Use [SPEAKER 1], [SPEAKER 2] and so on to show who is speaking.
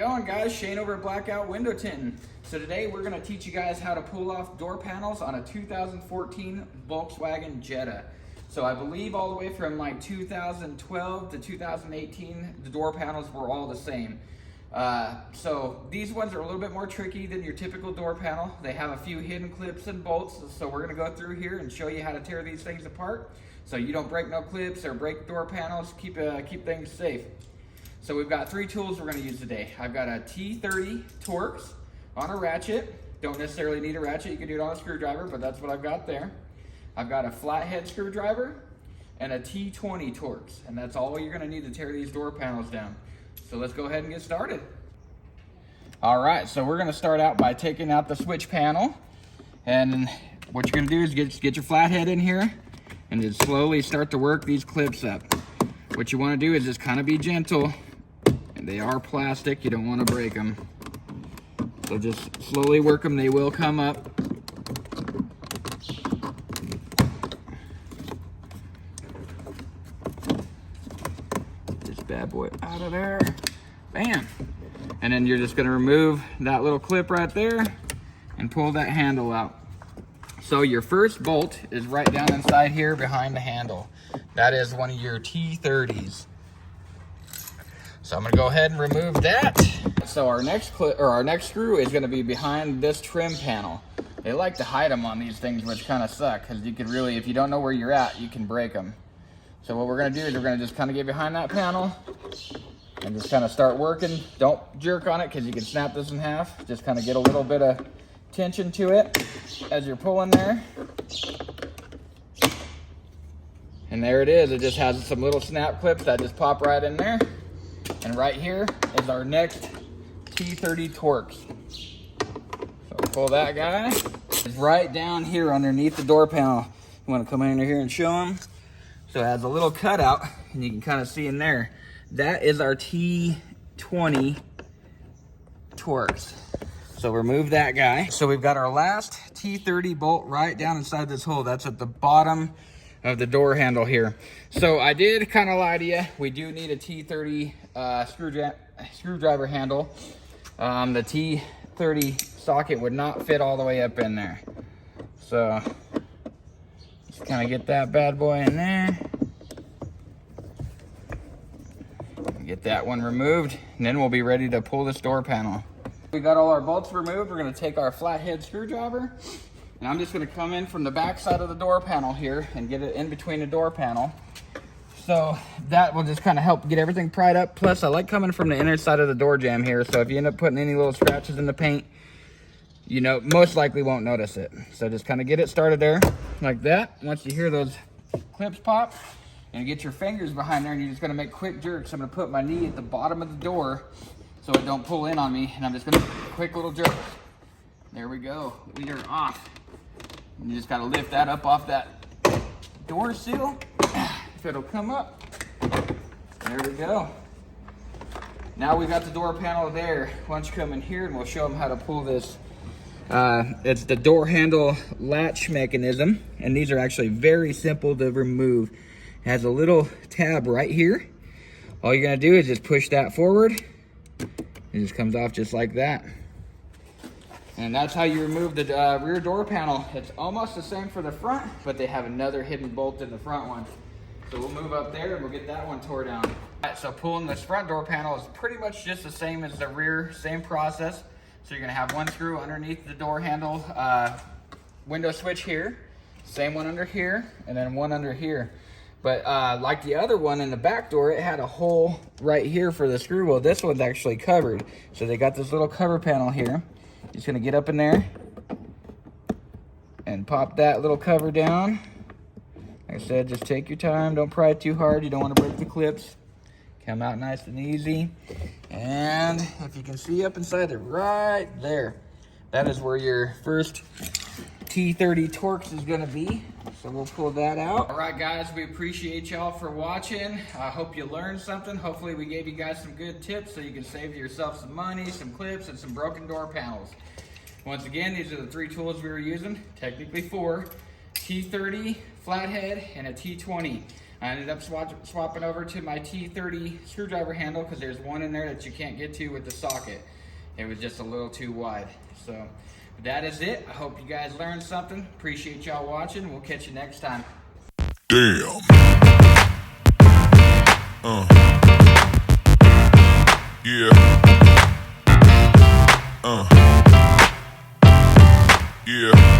[SPEAKER 1] going, guys? Shane over at Blackout Window Tinting. So today we're going to teach you guys how to pull off door panels on a 2014 Volkswagen Jetta. So I believe all the way from like 2012 to 2018, the door panels were all the same. So these ones are a little bit more tricky than your typical door panel. They have a few hidden clips and bolts. So we're going to go through here and show you how to tear these things apart so you don't break no clips or break door panels. Keep things safe. So we've got three tools we're going to use today. I've got a T30 Torx on a ratchet. Don't necessarily need a ratchet, you can do it on a screwdriver, but that's what I've got there. I've got a flathead screwdriver and a T20 Torx, and that's all you're going to need to tear these door panels down. So let's go ahead and get started. All right, so we're going to start out by taking out the switch panel, and what you're going to do is get your flathead in here and just slowly start to work these clips up. What you want to do is just kind of be gentle. They are plastic, you don't want to break them. So just slowly work them, they will come up. Get this bad boy out of there. Bam! And then you're just going to remove that little clip right there and pull that handle out. So your first bolt is right down inside here behind the handle. That is one of your T30s. So I'm gonna go ahead and remove that. So our next screw is gonna be behind this trim panel. They like to hide them on these things, which kind of suck, because you could really, if you don't know where you're at, you can break them. So what we're gonna do is we're gonna just kind of get behind that panel and just kind of start working. Don't jerk on it, because you can snap this in half. Just kind of get a little bit of tension to it as you're pulling there. And there it is. It just has some little snap clips that just pop right in there. And right here is our next T30 Torx. So pull that guy. It's right down here underneath the door panel. You want to come in here and show them. So it has a little cutout, and you can kind of see in there. That is our T20 Torx. So remove that guy. So we've got our last T30 bolt right down inside this hole. That's at the bottom of the door handle here. So I did kind of lie to you. We do need a T30 screwdriver handle. The T30 socket would not fit all the way up in there. So just kind of get that bad boy in there. Get that one removed, and then we'll be ready to pull this door panel. We got all our bolts removed. We're going to take our flathead screwdriver, and I'm just going to come in from the back side of the door panel here and get it in between the door panel. So that will just kind of help get everything pried up. Plus, I like coming from the inner side of the door jamb here, so if you end up putting any little scratches in the paint, you know, most likely won't notice it. So just kind of get it started there like that. Once you hear those clips pop, and get your fingers behind there, and you're just going to make quick jerks. I'm going to put my knee at the bottom of the door so it don't pull in on me, and I'm just going to quick little jerk. There we go. We are off. And you just got to lift that up off that door seal. If it'll come up. There we go. Now we got the door panel there. Why don't you come in here and we'll show them how to pull this. It's the door handle latch mechanism, and these are actually very simple to remove. It has a little tab right here. All you're gonna do is just push that forward. It just comes off just like that. And that's how you remove the rear door panel. It's almost the same for the front, but they have another hidden bolt in the front one. So we'll move up there and we'll get that one tore down. All right, so pulling this front door panel is pretty much just the same as the rear, same process. So you're gonna have one screw underneath the door handle window switch here, same one under here, and then one under here. But like the other one in the back door, it had a hole right here for the screw. Well, this one's actually covered. So they got this little cover panel here. Just gonna get up in there and pop that little cover down. Like I said, just take your time. Don't pry it too hard. You don't want to break the clips. Come out nice and easy. And if you can see up inside it right there, that is where your first T30 Torx is going to be. So we'll pull that out. All right, guys, we appreciate y'all for watching. I hope you learned something. Hopefully we gave you guys some good tips so you can save yourself some money, some clips, and some broken door panels. Once again, these are the three tools we were using, technically four: T30, flathead, and a T20. I ended up swapping over to my T30 screwdriver handle because there's one in there that you can't get to with the socket. It was just a little too wide. So that is it. I hope you guys learned something. Appreciate y'all watching. We'll catch you next time.
[SPEAKER 2] Damn. Yeah. Yeah.